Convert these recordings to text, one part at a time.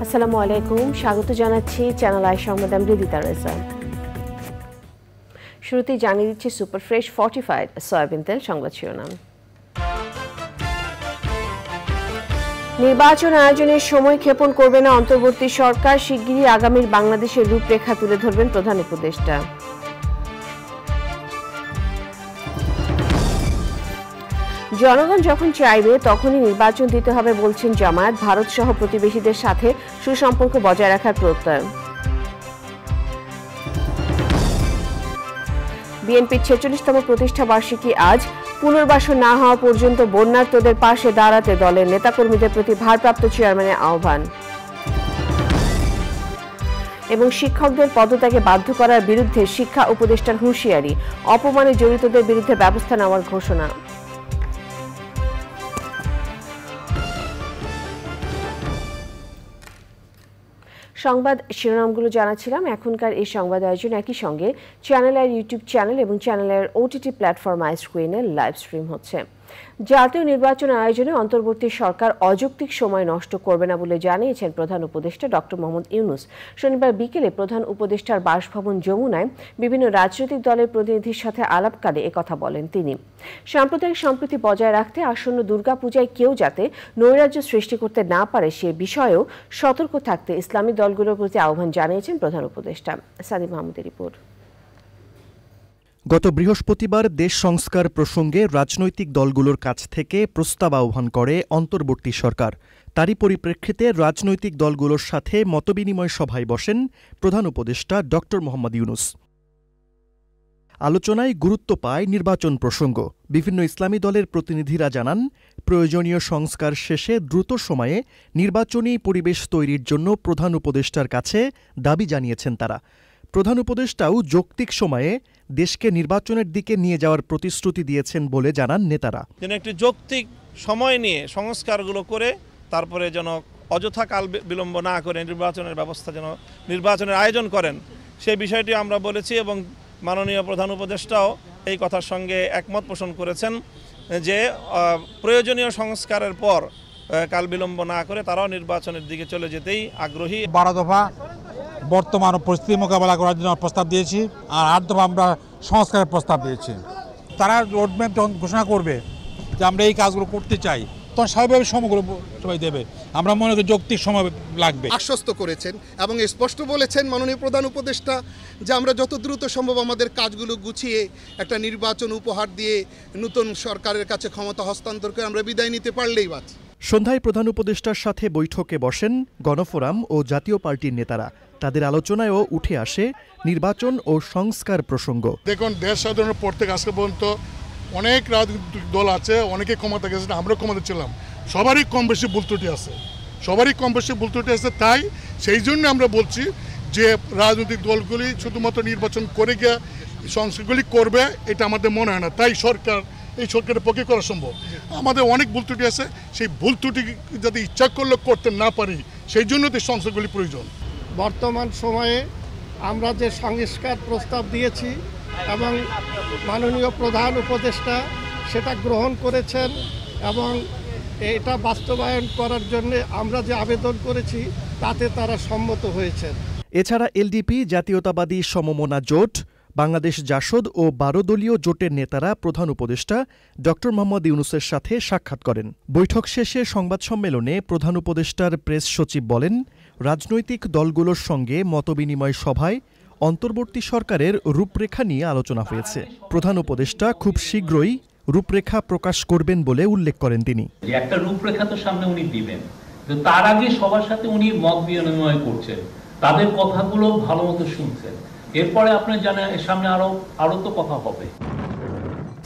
আসসালামু আলাইকুম, স্বাগত জানাচ্ছি চ্যানেল আই সংবাদ। আমি রিদিতা রেজা। শুরুতেই জানিয়ে দিচ্ছি সুপার ফ্রেশ ফর্টিফাইড সয়াবিন তেল সংবাদ শিরোনাম। নির্বাচন আয়োজনের সময় ক্ষেপণ করবে না অন্তর্বর্তী সরকার, শিগগিরই আগামীর বাংলাদেশের রূপরেখা তুলে ধরবেন প্রধান উপদেষ্টা। জনগণ যখন চাইবে তখনই নির্বাচন দিতে হবে বলছেন জামায়াত, ভারত সহ প্রতিবেশীদের সাথে সুসম্পর্ক বজায় রাখার প্রত্যয়। বিএনপির ৪৬তম প্রতিষ্ঠা বার্ষিকী আজ, পুনর্বাসন না হওয়া পর্যন্ত বন্যার্তদের পাশে দাঁড়াতে দলের নেতাকর্মীদের প্রতি ভারপ্রাপ্ত চেয়ারম্যানের আহ্বান। এবং শিক্ষকদের পদত্যাগে বাধ্য করার বিরুদ্ধে শিক্ষা উপদেষ্টার হুঁশিয়ারি, অপমানে জড়িতদের বিরুদ্ধে ব্যবস্থা নেওয়ার ঘোষণা। সংবাদ শিরোনামগুলো জানাচ্ছিলাম। এখনকার এই সংবাদ আয়োজন একই সঙ্গে চ্যানেলের ইউটিউব চ্যানেল এবং চ্যানেলের ওটিটি প্ল্যাটফর্ম আইস্ক্রিনে লাইভ স্ট্রিম হচ্ছে। জাতীয় নির্বাচন আয়োজনে অন্তর্বর্তী সরকার অযৌক্তিক সময় নষ্ট করবে না বলে জানিয়েছেন প্রধান উপদেষ্টা ডক্টর মোহাম্মদ ইউনূস। শনিবার বিকেলে প্রধান উপদেষ্টার বাসভবন যমুনায় বিভিন্ন রাজনৈতিক দলের প্রতিনিধির সাথে আলাপকালে একথা বলেন তিনি। সাম্প্রদায়িক সম্প্রীতি বজায় রাখতে আসন্ন দুর্গাপূজায় কেউ যাতে নৈরাজ্য সৃষ্টি করতে না পারে সে বিষয়েও সতর্ক থাকতে ইসলামী দলগুলোর প্রতি আহ্বান জানিয়েছেন প্রধান উপদেষ্টা। সাদিম মাহমুদের রিপোর্ট। গত বৃহস্পতিবার দেশ সংস্কার প্রসঙ্গে রাজনৈতিক দলগুলোর কাছ থেকে প্রস্তাব আহ্বান করে অন্তর্বর্তী সরকার। তারই পরিপ্রেক্ষিতে রাজনৈতিক দলগুলোর সাথে মতবিনিময় সভায় বসেন প্রধান উপদেষ্টা ডক্টর মোহাম্মদ ইউনূস। আলোচনায় গুরুত্ব পায় নির্বাচন প্রসঙ্গ। বিভিন্ন ইসলামী দলের প্রতিনিধিরা জানান, প্রয়োজনীয় সংস্কার শেষে দ্রুত সময়ে নির্বাচনী পরিবেশ তৈরির জন্য প্রধান উপদেষ্টার কাছে দাবি জানিয়েছেন তারা। প্রধান উপদেষ্টাও যৌক্তিক সময়ে দেশকে নির্বাচনের দিকে নিয়ে যাওয়ার প্রতিশ্রুতি দিয়েছেন বলে জানান নেতারা। যেন একটি যৌক্তিক সময় নিয়ে সংস্কারগুলো করে তারপরে যেন অযথা কাল বিলম্ব না করে নির্বাচনের ব্যবস্থা যেন নির্বাচনের আয়োজন করেন, সেই বিষয়টি আমরা বলেছি এবং মাননীয় প্রধান উপদেষ্টাও এই কথার সঙ্গে একমত পোষণ করেছেন যে প্রয়োজনীয় সংস্কারের পর কাল বিলম্ব না করে তারাও নির্বাচনের দিকে চলে যেতেই আগ্রহী। 12 দফা বর্তমান পরিস্থিতি মোকাবেলা করার জন্য প্রস্তাব দিয়েছি, আর 8 দফা আমরা সংস্কারের প্রস্তাব দিয়েছি। তারা রোডম্যাপ যখন ঘোষণা করবে যে আমরা এই কাজগুলো করতে চাই, তখন স্বাভাবিকভাবে সময়গুলো সবাই দেবে। আমরা মনে করি যৌক্তিক সময় লাগবে। আশ্বস্ত করেছেন এবং স্পষ্ট বলেছেন মাননীয় প্রধান উপদেষ্টা যে আমরা যত দ্রুত সম্ভব আমাদের কাজগুলো গুছিয়ে একটা নির্বাচন উপহার দিয়ে নতুন সরকারের কাছে ক্ষমতা হস্তান্তর করে আমরা বিদায় নিতে পারলেই বাঁচ। সন্ধ্যায় প্রধান উপদেষ্টার সাথে বৈঠকে বসেন গণফোরাম ও জাতীয় পার্টির নেতারা। তাদের আলোচনায়ও উঠে আসে নির্বাচন ও সংস্কার প্রসঙ্গ। দেখুন, দেশ স্বাধীনের পর থেকে আজকে পর্যন্ত অনেক রাজনৈতিক দল আছে, অনেকে ক্ষমতা গেছে, আমরা ক্ষমতা ছিলাম, সবারই কম বেশি ভুল ত্রুটি আছে। তাই সেই জন্য আমরা বলছি যে রাজনৈতিক দলগুলি শুধুমাত্র নির্বাচন করে গিয়ে সংস্কারগুলি করবে, এটা আমাদের মনে হয় না। তাই এই সরকারের পক্ষে করা সম্ভব। আমাদের অনেক ভুল ত্রুটি আছে, সেই ভুল ত্রুটি যাতে ইচ্ছা করলে করতে না পারি, সেই জন্য তো সংস্কারগুলি প্রয়োজন। বর্তমান সময়ে আমরা যে সংস্কার প্রস্তাব দিয়েছি এবং মাননীয় প্রধান উপদেষ্টা সেটা গ্রহণ করেছেন এবং এটা বাস্তবায়ন করার জন্য আমরা যে আবেদন করেছি তাতে তারা সম্মত হয়েছেন। এছাড়া এলডিপি, জাতীয়তাবাদী সমমনা জোট, বাংলাদেশ জাসদ ও 12 দলীয় জোটের নেতারা প্রধান উপদেষ্টা ডক্টর মোহাম্মদ ইউনূসের সাথে সাক্ষাৎ করেন। বৈঠক শেষে সংবাদ সম্মেলনে প্রধান উপদেষ্টার প্রেস সচিব বলেন, রাজনৈতিক দলগুলোর সঙ্গে মতবিনিময় সভায় অন্তর্বর্তী সরকারের রূপরেখা নিয়ে আলোচনা হয়েছে। প্রধান উপদেষ্টা খুব শীঘ্রই রূপরেখা প্রকাশ করবেন বলে উল্লেখ করেন তিনি। একটা রূপরেখা তো সামনে উনি দিবেন, তো তার আগে সবার সাথে উনি মত বিনিময় করছেন, তাদের কথাগুলো ভালো মতো শুনছেন, এরপরে আপনার জানেন সামনে আরো তো কথা হবে।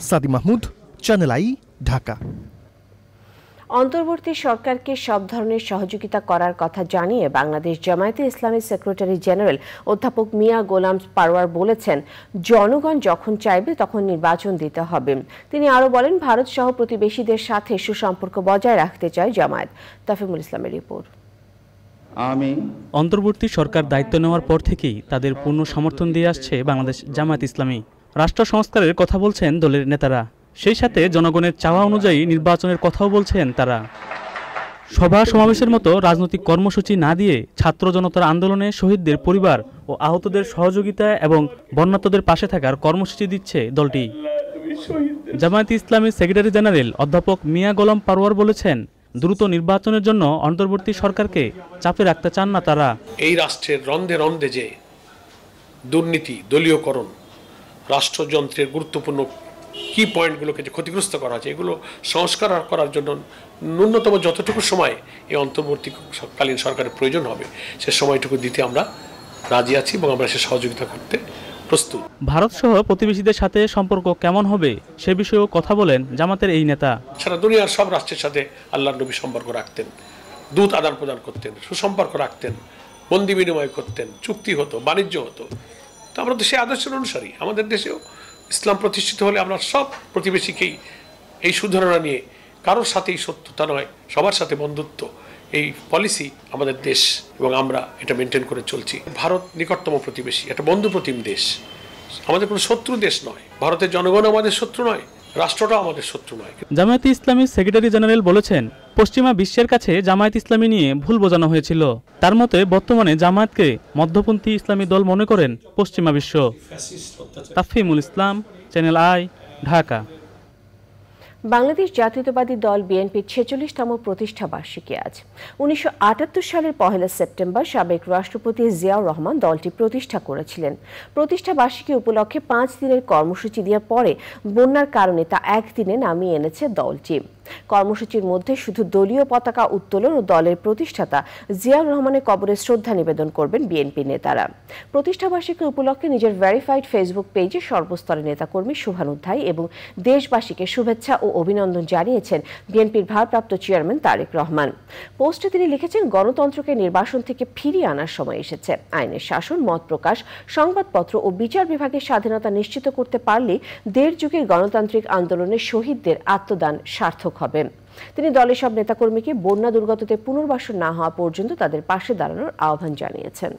সাদি মাহমুদ, চ্যানেল আই, ঢাকা। অন্তর্বর্তী সরকারকে সব ধরনের সহযোগিতা করার কথা জানিয়ে বাংলাদেশ জামায়াতে ইসলামীর সেক্রেটারি জেনারেল অধ্যাপক মিয়া গোলাম পারওয়ার বলেছেন, জনগণ যখন চাইবে তখন নির্বাচন দিতে হবে। তিনি আরও বলেন, ভারত সহ প্রতিবেশীদের সাথে সুসম্পর্ক বজায় রাখতে চায় জামায়াত। তাফিমুল ইসলামের রিপোর্ট। অন্তর্বর্তী সরকার দায়িত্ব নেওয়ার পর থেকেই তাদের পূর্ণ সমর্থন দিয়ে আসছে বাংলাদেশ জামায়াত ইসলামী। রাষ্ট্র সংস্কারের কথা বলছেন দলের নেতারা, সেই সাথে জনগণের চাওয়া অনুযায়ী নির্বাচনের কথাও বলছেন তারা। সভা সমাবেশের মতো রাজনৈতিক কর্মসূচি না দিয়ে ছাত্র জনতার আন্দোলনে শহীদদের পরিবার ও আহতদের সহযোগিতা এবং বন্যার্তদের পাশে থাকার কর্মসূচি দিচ্ছে দলটি। জামায়াতে ইসলামীর সেক্রেটারি জেনারেল অধ্যাপক মিয়া গোলাম পারওয়ার বলেছেন, দ্রুত নির্বাচনের জন্য অন্তর্বর্তী সরকারকে চাপে রাখতে চান না তারা। এই রাষ্ট্রের রন্ধে রন্ধে যে দুর্নীতি, দলীয়করণ, রাষ্ট্রযন্ত্রের গুরুত্বপূর্ণ কি পয়েন্টগুলোকে যে ক্ষতিগ্রস্ত করা আছে, এগুলো সংস্কার করার জন্য ন্যূনতম যতটুকু সময় এই অন্তর্বর্তীকালীন সরকারের প্রয়োজন হবে সে সময়টুকু দিতে আমরা রাজি আছি এবং আমরা সে সহযোগিতা করতে প্রস্তুত। ভারত সহ প্রতিবেশীদের সাথে সম্পর্ক কেমন হবে সে বিষয়েও কথা বলেন জামাতের এই নেতা। সারা দুনিয়ার সব রাষ্ট্রের সাথে আল্লাহর নবী সম্পর্ক রাখতেন, দূত আদান প্রদান করতেন, সুসম্পর্ক রাখতেন, বন্দি বিনিময় করতেন, চুক্তি হতো, বাণিজ্য হতো। তো আমরা তো সেই আদর্শের অনুসারী। আমাদের দেশেও ইসলাম প্রতিষ্ঠিত হলে আমরা সব প্রতিবেশীকেই এই সুধারণা নিয়ে কারোর সাথেই শত্রুতা নয়, সবার সাথে বন্ধুত্ব, এই পলিসি আমাদের দেশ এবং আমরা এটা মেনটেন করে চলছি। ভারত নিকটতম প্রতিবেশী, একটা বন্ধুপ্রতিম দেশ, আমাদের কোনো শত্রু দেশ নয়। ভারতের জনগণ আমাদের শত্রু নয়, রাষ্ট্রটাও আমাদের শত্রু নয়। জামায়াতে ইসলামীর সেক্রেটারি জেনারেল বলেছেন, পশ্চিমা বিশ্বের কাছে জামায়াত ইসলামী নিয়ে ভুল বোঝানো হয়েছিল। তার মতে বর্তমানে জামায়াতকে মধ্যপন্থী ইসলামী দল মনে করেন পশ্চিমা বিশ্ব। তাফিমুল ইসলাম, চ্যানেল আই, ঢাকা। বাংলাদেশ জাতীয়তাবাদী দল বিএনপির 46তম প্রতিষ্ঠা বার্ষিকী আজ। 1978 সালের 1 সেপ্টেম্বর সাবেক রাষ্ট্রপতি জিয়াউর রহমান দলটি প্রতিষ্ঠা করেছিলেন। প্রতিষ্ঠা বার্ষিকী উপলক্ষে 5 দিনের কর্মসূচি দেওয়ার পরে বন্যার কারণে তা একদিনে নামিয়ে এনেছে দলটি। কর্মসূচির মধ্যে শুধু দলীয় পতাকা উত্তোলন ও দলের প্রতিষ্ঠাতা জিয়াউর রহমানের কবরে শ্রদ্ধা নিবেদন করবেন বিএনপি নেতারা। প্রতিষ্ঠা বার্ষিকী উপলক্ষে নিজের ভেরিফাইড ফেসবুক পেজে সর্বস্তরের নেতাকর্মী শুভানুধ্যায়ী এবং দেশবাসীকে শুভেচ্ছা ও অভিনন্দন জানিয়েছেন বিএনপির ভারপ্রাপ্ত চেয়ারম্যান তারেক রহমান। পোস্টে তিনি লিখেছেন, গণতন্ত্রকে নির্বাসন থেকে ফিরিয়ে আনার সময় এসেছে। আইনের শাসন, মত প্রকাশ, সংবাদপত্র ও বিচার বিভাগের স্বাধীনতা নিশ্চিত করতে পারলে 1.5 যুগের গণতান্ত্রিক আন্দোলনের শহীদদের আত্মদান সার্থক হবে। তিনি দলের সব নেতাকর্মীকে বন্যা দুর্গততে পুনর্বাসন না হওয়া পর্যন্ত তাদের পাশে দাঁড়ানোর আহ্বান জানিয়েছেন।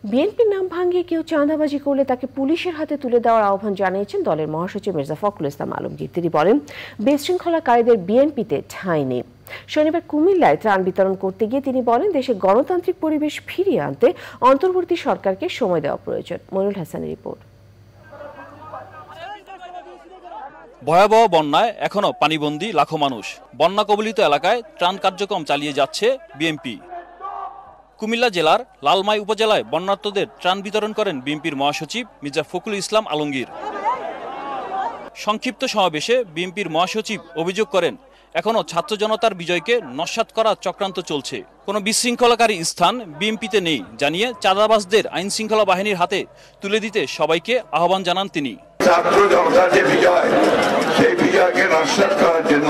বিএনপির নাম ভাঙিয়ে কেউ চাঁদাবাজি করলে তাকে পুলিশের হাতে তুলে দেওয়ার আহ্বান জানিয়েছেন দলের মহাসচিব মির্জা ফখরুল ইসলাম আলমগীর। তিনি বলেন, বিশৃঙ্খলাকারীদের বিএনপিতে ঠাঁই নেই। শনিবার কুমিল্লায় ত্রাণ বিতরণ করতে গিয়ে তিনি বলেন, দেশে গণতান্ত্রিক পরিবেশ ফিরিয়ে আনতে অন্তর্বর্তী সরকারকে সময় দেওয়া প্রয়োজন। মইনুল হাসানের রিপোর্ট। ভয়াবহ বন্যায় এখনো পানিবন্দী লাখো মানুষ। বন্যা কবলিত এলাকায় ত্রাণ কার্যক্রম চালিয়ে যাচ্ছে বিএনপি। কুমিল্লা জেলার লালমাই উপজেলায় বন্যার্তদের ত্রাণ বিতরণ করেন বিএনপির মহাসচিব মির্জা ফখরুল ইসলাম আলমগীর। সংক্ষিপ্ত সমাবেশে বিএনপির মহাসচিব অভিযোগ করেন, এখনো ছাত্র জনতার বিজয়কে নস্যাৎ করার চক্রান্ত চলছে। কোনো বিশৃঙ্খলাকারী স্থান বিএনপিতে নেই জানিয়ে চাঁদাবাজদের আইন শৃঙ্খলা বাহিনীর হাতে তুলে দিতে সবাইকে আহ্বান জানান তিনি। ছাত্র জনতার যে বিজয়, সেই বিজয়কে নস্যাৎ করার জন্য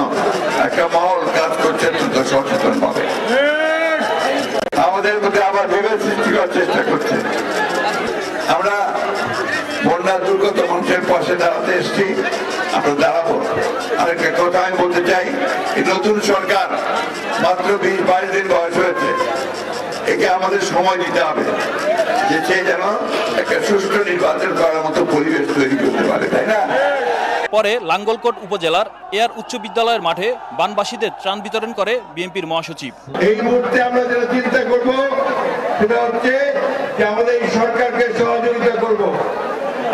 একটা মহল কাজ করছে সচেতনভাবে। আমাদের মধ্যে আবার বিভেদ সৃষ্টি করার চেষ্টা করছে। আমরা বন্যা দুর্গত মানুষের পাশে দাঁড়াতে এসেছি, আমরা দাঁড়াবো। আরেকটা কথা আমি বলতে চাই, এই নতুন সরকার মাত্র 20-22 দিন বয়স হয়েছে, একে আমাদের সময় দিতে হবে যে সে যেন একটা সুষ্ঠু নির্বাচন করার মতো পরিবেশ তৈরি করতে পারে, তাই না? পরে লাঙ্গলকোট উপজেলার এয়ার উচ্চ বিদ্যালয়ের মাঠে বানবাসীদের ত্রাণ বিতরণ করে বিএনপির মহাসচিব। এই মুহূর্তে আমরা যেটা চিন্তা করব সেটা হচ্ছে যে আমাদের এই সরকারকে সহযোগিতা করব,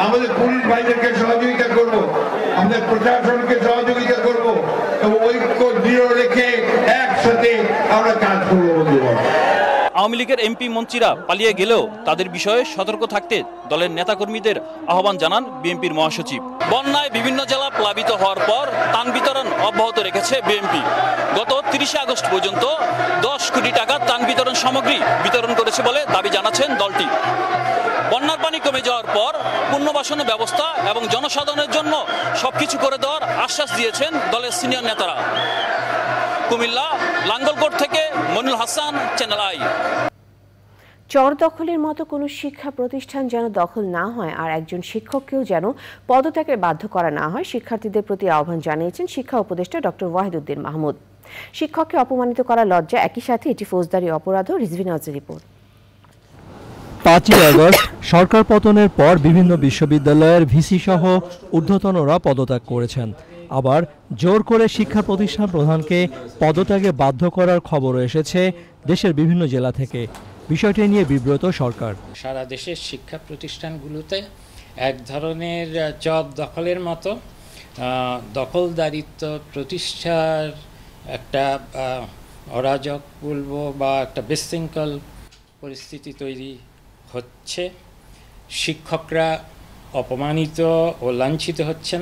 আমাদের পুলিশ ভাইদেরকে সহযোগিতা করব, আমাদের প্রশাসনকে সহযোগিতা করব এবং ঐক্য দৃঢ় রেখে একসাথে আমরা কাজ করব। আওয়ামী লীগের এমপি মন্ত্রীরা পালিয়ে গেলেও তাদের বিষয়ে সতর্ক থাকতে দলের নেতাকর্মীদের আহ্বান জানান বিএনপির মহাসচিব। বন্যায় বিভিন্ন জেলা প্লাবিত হওয়ার পর ত্রাণ বিতরণ অব্যাহত রেখেছে বিএনপি। গত 30 আগস্ট পর্যন্ত 10 কোটি টাকা ত্রাণ বিতরণ সামগ্রী বিতরণ করেছে বলে দাবি জানাচ্ছেন দলটি। বন্যার পানি কমে যাওয়ার পর পুনর্বাসনের ব্যবস্থা এবং জনসাধারণের জন্য সবকিছু করে দেওয়ার আশ্বাস দিয়েছেন দলের সিনিয়র নেতারা। কুমিল্লা লাঙ্গলকোট থেকে মনিরুল হাসান, চ্যানেল আই। চর দখলের মতো কোনো শিক্ষা প্রতিষ্ঠান যেন দখল না হয় আর একজন শিক্ষককেও যেন পদত্যাগে বাধ্য করা না হয়, শিক্ষার্থীদের প্রতি আহ্বান জানিয়েছেন শিক্ষা উপদেষ্টা ডক্টর ওয়াহিদুদ্দিন মাহমুদ। শিক্ষককে অপমানিত করা লজ্জা, একই সাথে এটি ফৌজদারি অপরাধও। রিজভি নাজের রিপোর্ট। 5 আগস্ট সরকার পতনের পর বিভিন্ন বিশ্ববিদ্যালয়ের ভিসি সহ ঊর্ধ্বতনরা পদত্যাগ করেছেন। আবার জোর করে শিক্ষা প্রতিষ্ঠান প্রধানকে পদত্যাগে বাধ্য করার খবরও এসেছে দেশের বিভিন্ন জেলা থেকে। বিষয়টি নিয়ে বিব্রত সরকার। সারা দেশের শিক্ষা প্রতিষ্ঠানগুলোতে এক ধরনের জব দখলের মতো দখলদারিত্ব প্রতিষ্ঠার একটা অরাজক বলবো বা একটা বিশৃঙ্খল পরিস্থিতি তৈরি হচ্ছে। শিক্ষকরা অপমানিত ও লাঞ্ছিত হচ্ছেন,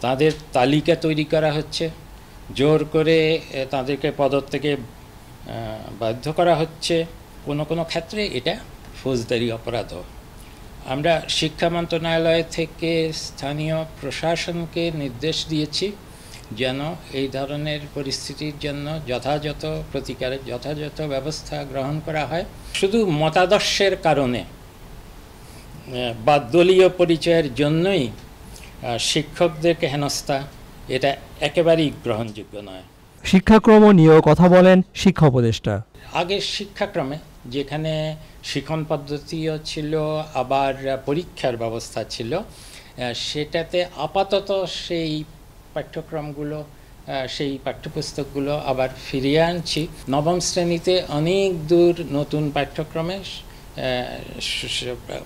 তাদের তালিকা তৈরি করা হচ্ছে, জোর করে তাদেরকে পদত্যাগে বাধ্য করা হচ্ছে। কোনো কোনো ক্ষেত্রে এটা ফৌজদারি অপরাধও। আমরা শিক্ষা মন্ত্রণালয় থেকে স্থানীয় প্রশাসনকে নির্দেশ দিয়েছি যেন এই ধরনের পরিস্থিতির জন্য যথাযথ প্রতিকারের যথাযথ ব্যবস্থা গ্রহণ করা হয়। শুধু মতাদর্শের কারণে বা দলীয় পরিচয়ের জন্যই শিক্ষকদেরকে হেনস্থা, এটা একেবারেই গ্রহণযোগ্য নয়। শিক্ষাক্রম নিয়েও কথা বলেন শিক্ষা উপদেষ্টা। আগের শিক্ষাক্রমে যেখানে শিক্ষণ পদ্ধতিও ছিল, আবার পরীক্ষার ব্যবস্থা ছিল, সেটাতে আপাতত সেই পাঠ্যক্রমগুলো, সেই পাঠ্যপুস্তকগুলো আবার ফিরিয়ে আনছি। নবম শ্রেণীতে অনেক দূর নতুন পাঠ্যক্রমে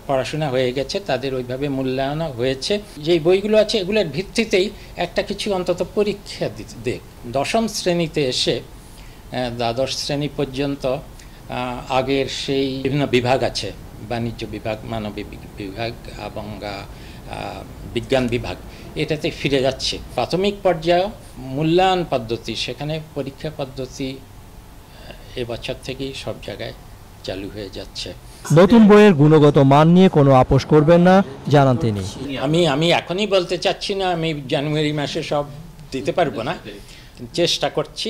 পড়াশোনা হয়ে গেছে, তাদের ওইভাবে মূল্যায়নও হয়েছে। যেই বইগুলো আছে এগুলোর ভিত্তিতেই একটা কিছু অন্তত পরীক্ষা দেখ। দশম শ্রেণীতে এসে দ্বাদশ শ্রেণী পর্যন্ত আগের সেই বিভিন্ন বিভাগ আছে, বাণিজ্য বিভাগ, মানবিক বিভাগ এবং বিজ্ঞান বিভাগ, এটাতে ফিরে যাচ্ছে। প্রাথমিক পর্যায়ে মূল্যায়ন পদ্ধতি, সেখানে পরীক্ষা পদ্ধতি এবছর থেকেই সব জায়গায় চালু হয়ে যাচ্ছে। নতুন বইয়ের গুণগত মান নিয়ে কোনো আপোষ করবেন না জানান তিনি। আমি এখনই বলতে চাচ্ছি না, আমি জানুয়ারি মাসে সব দিতে পারবো না, চেষ্টা করছি।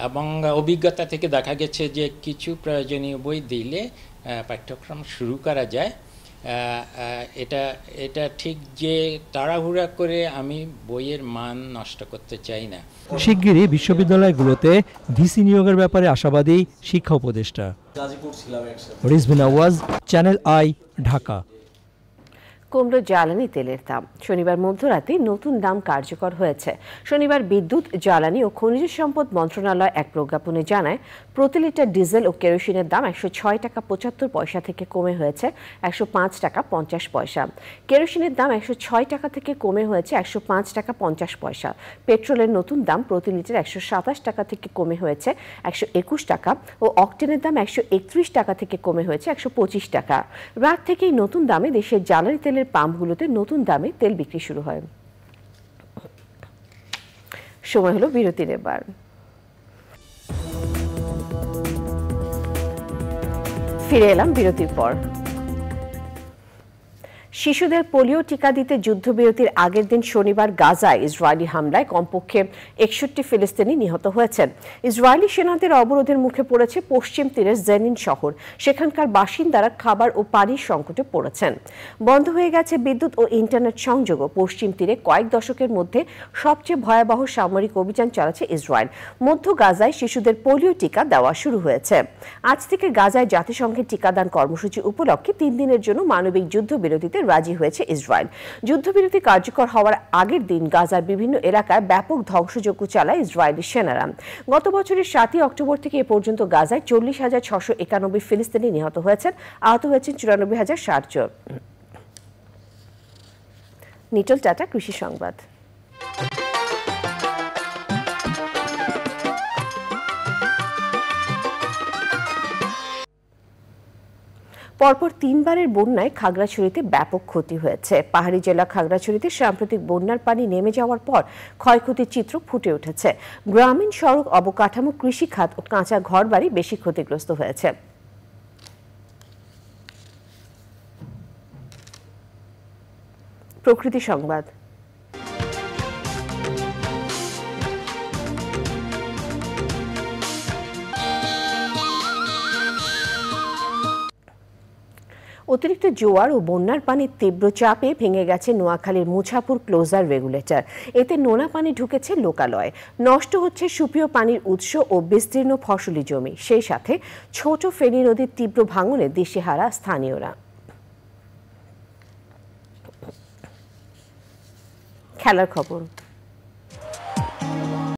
এবং অভিজ্ঞতা থেকে দেখা গেছে যে কিছু প্রয়োজনীয় বই দিলে পাঠ্যক্রম শুরু করা যায়। এটা ঠিক যে তাড়াহুড়া করে আমি বইয়ের মান নষ্ট করতে চাই না। শিগগিরই বিশ্ববিদ্যালয়গুলোতে ভিসি নিয়োগের ব্যাপারে আশাবাদী শিক্ষা উপদেষ্টা। Rizvi Nawaz, channel I, Dhaka. কমল জ্বালানি তেলের দাম। শনিবার মধ্যরাতে নতুন দাম কার্যকর হয়েছে। শনিবার বিদ্যুৎ, জ্বালানি ও খনিজ সম্পদ মন্ত্রণালয় এক প্রজ্ঞাপনে জানায়, প্রতি লিটার ডিজেল ও কেরোসিনের দাম 106 টাকা 75 পয়সা থেকে কমে হয়েছে 105 টাকা 50 পয়সা। কেরোসিনের দাম 106 টাকা থেকে কমে হয়েছে 105 টাকা 50 পয়সা। পেট্রোলের নতুন দাম প্রতি লিটার 127 টাকা থেকে কমে হয়েছে 121 টাকা ও অকটেনের দাম 131 টাকা থেকে কমে হয়েছে 125 টাকা। রাত থেকেই নতুন দামে দেশের জ্বালানি তেলের পাম্পগুলোতে নতুন দামে তেল বিক্রি শুরু হয়। সময় হলো বিরতির। এবার ফিরে এলাম বিরতির পর। শিশুদের পোলিও টিকা দিতে যুদ্ধবিরতির আগের দিন শনিবার গাজায় ইসরায়েলি হামলায় কমপক্ষে 61 ফিলিস্তিনি নিহত হয়েছেন। ইসরায়েলি সেনাদের অবরোধের মুখে পড়েছে পশ্চিম তীরের জেনিন শহর। সেখানকার বাসিন্দারা খাবার ও পানির সংকটে পড়েছেন। বন্ধ হয়ে গেছে বিদ্যুৎ ও ইন্টারনেট সংযোগও। পশ্চিম তীরে কয়েক দশকের মধ্যে সবচেয়ে ভয়াবহ সামরিক অভিযান চালাচ্ছে ইসরায়েল। মধ্য গাজায় শিশুদের পোলিও টিকা দেওয়া শুরু হয়েছে। আজ থেকে গাজায় জাতিসংঘের টিকাদান কর্মসূচি উপলক্ষে 3 দিনের জন্য মানবিক যুদ্ধবিরতিতে রাজি হয়েছে ইসরায়েল। যুদ্ধবিরতি কার্যকর হওয়ার আগের দিন গাজার বিভিন্ন এলাকায় ব্যাপক ধ্বংসযজ্ঞ চালায় ইসরায়েলি সেনারা। গত বছরের 7 অক্টোবর থেকে এ পর্যন্ত গাজায় 40,691 ফিলিস্তিনি নিহত হয়েছেন, আহত হয়েছেন 94,060 জন। নিটল টাটা, কৃষি সংবাদ। পরপর 3 বারের বন্যায় খাগড়াছড়িতে ব্যাপক ক্ষতি হয়েছে। পাহাড়ি জেলা খাগড়াছড়িতে সাম্প্রতিক বন্যার পানি নেমে যাওয়ার পর ক্ষয়ক্ষতির চিত্র ফুটে উঠেছে। গ্রামীণ সড়ক, অবকাঠামো, কৃষিখাত ও কাঁচা ঘরবাড়ি বেশি ক্ষতিগ্রস্ত হয়েছে। প্রকৃতি সংবাদ। অতিরিক্ত জোয়ার ও বন্যার পানির তীব্র চাপে ভেঙে গেছে নোয়াখালীর মুছাপুর ক্লোজার রেগুলেটর। এতে নোনা পানি ঢুকেছে লোকালয়ে। নষ্ট হচ্ছে সুপেয় পানির উৎস ও বিস্তীর্ণ ফসলি জমি। সেই সাথে ছোট ফেনী নদীর তীব্র ভাঙনে দিশেহারা স্থানীয়রা। খেলার খবর।